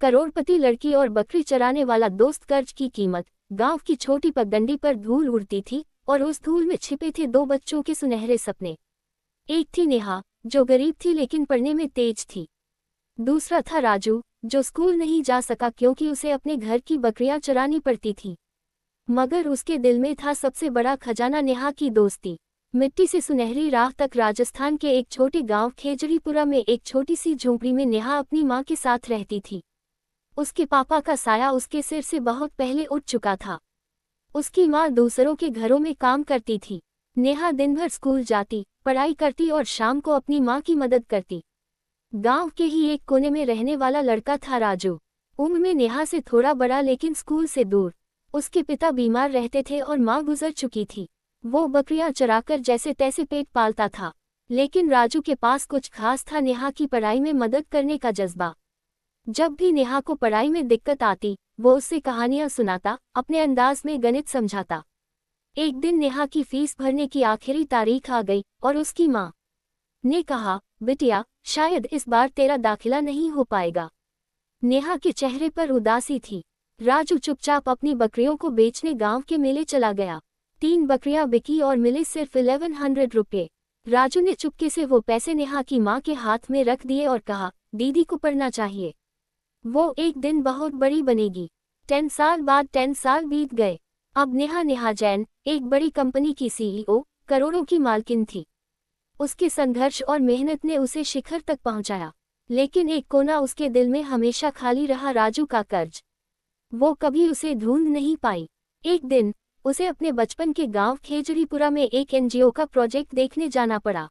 करोड़पति लड़की और बकरी चराने वाला दोस्त। कर्ज की कीमत। गांव की छोटी पगडंडी पर धूल उड़ती थी और उस धूल में छिपे थे दो बच्चों के सुनहरे सपने। एक थी नेहा, जो गरीब थी लेकिन पढ़ने में तेज थी। दूसरा था राजू, जो स्कूल नहीं जा सका क्योंकि उसे अपने घर की बकरियां चरानी पड़ती थी। मगर उसके दिल में था सबसे बड़ा खजाना, नेहा की दोस्ती। मिट्टी से सुनहरी राह तक। राजस्थान के एक छोटे गांव खेजड़ीपुरा में एक छोटी सी झोंपड़ी में नेहा अपनी मां के साथ रहती थी। उसके पापा का साया उसके सिर से बहुत पहले उठ चुका था। उसकी मां दूसरों के घरों में काम करती थी। नेहा दिन भर स्कूल जाती, पढ़ाई करती और शाम को अपनी मां की मदद करती। गांव के ही एक कोने में रहने वाला लड़का था राजू। उम्र में नेहा से थोड़ा बड़ा लेकिन स्कूल से दूर। उसके पिता बीमार रहते थे और मां गुजर चुकी थी। वो बकरियां चराकर जैसे तैसे पेट पालता था। लेकिन राजू के पास कुछ खास था, नेहा की पढ़ाई में मदद करने का जज्बा। जब भी नेहा को पढ़ाई में दिक्कत आती, वो उससे कहानियां सुनाता, अपने अंदाज में गणित समझाता। एक दिन नेहा की फीस भरने की आखिरी तारीख आ गई और उसकी मां ने कहा, बिटिया, शायद इस बार तेरा दाखिला नहीं हो पाएगा। नेहा के चेहरे पर उदासी थी। राजू चुपचाप अपनी बकरियों को बेचने गांव के मेले चला गया। 3 बकरियां बिकी और मिले सिर्फ 1100 रुपये। राजू ने चुपके से वो पैसे नेहा की मां के हाथ में रख दिए और कहा, दीदी को पढ़ना चाहिए, वो एक दिन बहुत बड़ी बनेगी। 10 साल बाद 10 साल बीत गए। अब नेहा जैन एक बड़ी कंपनी की सीईओ, करोड़ों की मालकिन थी। उसके संघर्ष और मेहनत ने उसे शिखर तक पहुंचाया। लेकिन एक कोना उसके दिल में हमेशा खाली रहा, राजू का कर्ज। वो कभी उसे ढूंढ नहीं पाई। एक दिन उसे अपने बचपन के गांव खेजड़ीपुरा में एक एनजीओ का प्रोजेक्ट देखने जाना पड़ा।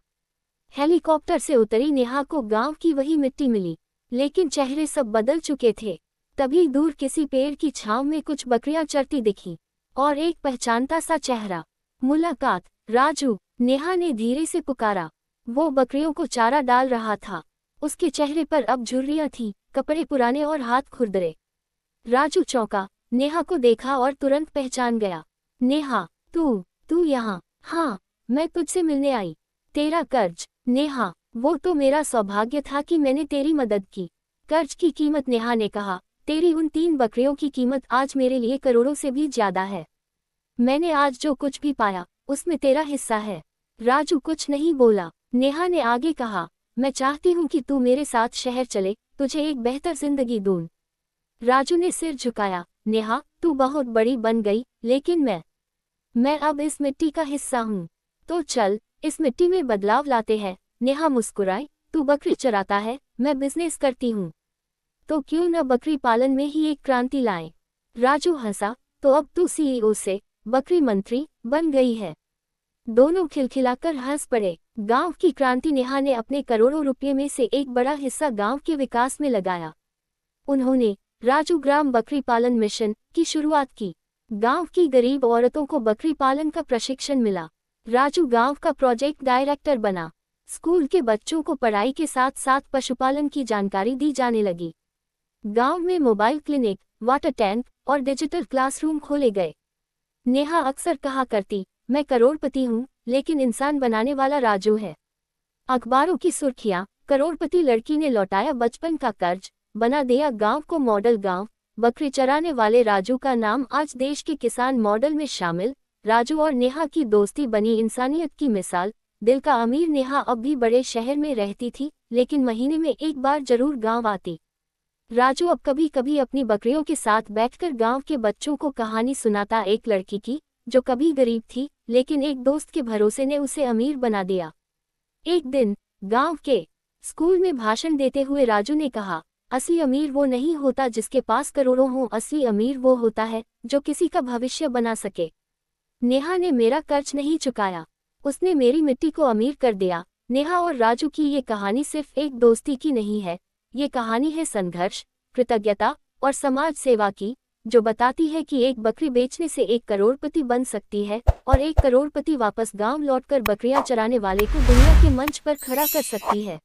हेलीकॉप्टर से उतरी नेहा को गांव की वही मिट्टी मिली, लेकिन चेहरे सब बदल चुके थे। तभी दूर किसी पेड़ की छांव में कुछ बकरियां चरती दिखीं और एक पहचानता सा चेहरा। मुलाकात। राजू, नेहा ने धीरे से पुकारा। वो बकरियों को चारा डाल रहा था। उसके चेहरे पर अब झुर्रियां थीं, कपड़े पुराने और हाथ खुरदरे। राजू चौंका, नेहा को देखा और तुरंत पहचान गया। नेहा, तू यहाँ? हाँ, मैं तुझसे मिलने आई। तेरा कर्ज? नेहा, वो तो मेरा सौभाग्य था कि मैंने तेरी मदद की। कर्ज की कीमत? नेहा ने कहा, तेरी उन 3 बकरियों की कीमत आज मेरे लिए करोड़ों से भी ज्यादा है। मैंने आज जो कुछ भी पाया, उसमें तेरा हिस्सा है। राजू कुछ नहीं बोला। नेहा ने आगे कहा, मैं चाहती हूँ कि तू मेरे साथ शहर चले, तुझे एक बेहतर जिंदगी दूँ। राजू ने सिर झुकाया। नेहा, तू बहुत बड़ी बन गई, लेकिन मैं अब इस मिट्टी का हिस्सा हूँ। तो चल, इस मिट्टी में बदलाव लाते हैं। नेहा मुस्कुराई, तू बकरी चराता है, मैं बिजनेस करती हूँ। तो क्यों न बकरी पालन में ही एक क्रांति लाएं? राजू हंसा, तो अब तू सीईओ से बकरी मंत्री बन गई है। दोनों खिलखिलाकर हंस पड़े। गांव की क्रांति। नेहा ने अपने करोड़ों रुपये में से एक बड़ा हिस्सा गांव के विकास में लगाया। उन्होंने राजू ग्राम बकरी पालन मिशन की शुरुआत की। गांव की गरीब औरतों को बकरी पालन का प्रशिक्षण मिला। राजू गांव का प्रोजेक्ट डायरेक्टर बना। स्कूल के बच्चों को पढ़ाई के साथ साथ पशुपालन की जानकारी दी जाने लगी। गांव में मोबाइल क्लिनिक, वाटर टैंक और डिजिटल क्लासरूम खोले गए। नेहा अक्सर कहा करती, मैं करोड़पति हूँ, लेकिन इंसान बनाने वाला राजू है। अखबारों की सुर्खियां, करोड़पति लड़की ने लौटाया बचपन का कर्ज, बना दिया गांव को मॉडल गांव। बकरी चराने वाले राजू का नाम आज देश के किसान मॉडल में शामिल। राजू और नेहा की दोस्ती बनी इंसानियत की मिसाल। दिल का अमीर नेहा अब भी बड़े शहर में रहती थी, लेकिन महीने में एक बार जरूर गांव आती। राजू अब कभी कभी अपनी बकरियों के साथ बैठकर गांव के बच्चों को कहानी सुनाता, एक लड़की की जो कभी गरीब थी, लेकिन एक दोस्त के भरोसे ने उसे अमीर बना दिया। एक दिन गांव के स्कूल में भाषण देते हुए राजू ने कहा, असली अमीर वो नहीं होता जिसके पास करोड़ों हों, असली अमीर वो होता है जो किसी का भविष्य बना सके। नेहा ने मेरा कर्ज नहीं चुकाया, उसने मेरी मिट्टी को अमीर कर दिया। नेहा और राजू की ये कहानी सिर्फ एक दोस्ती की नहीं है, ये कहानी है संघर्ष, कृतज्ञता और समाज सेवा की, जो बताती है कि एक बकरी बेचने से एक करोड़पति बन सकती है और एक करोड़पति वापस गांव लौटकर बकरियां चराने वाले को दुनिया के मंच पर खड़ा कर सकती है।